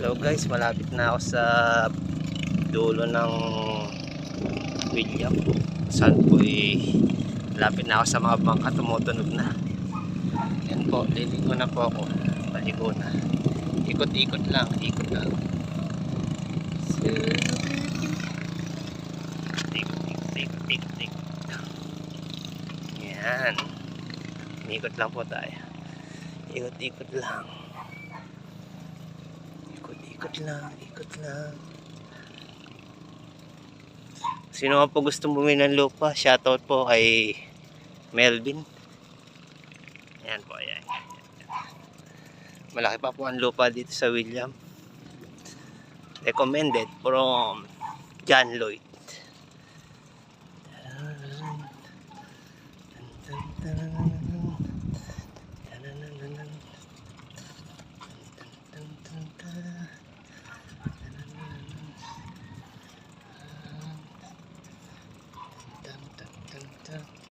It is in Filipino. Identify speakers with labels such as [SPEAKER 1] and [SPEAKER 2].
[SPEAKER 1] Hello guys, malapit na ako sa dulo ng William. Saan po malapit na ako sa mga bangka, tumutunog na. Yan po, lilingo na po ako. Paligo na. Ikot-ikot lang, ikot lang. Ikot. Yan. Ikot lang po tayo. Ikot-ikot lang. Ikot lang. Sino nga po gustong bumili ng lupa? Shoutout po kay Melvin. Ayan po, ayan. Malaki pa po ang lupa dito sa William. Recommended from John Lloyd.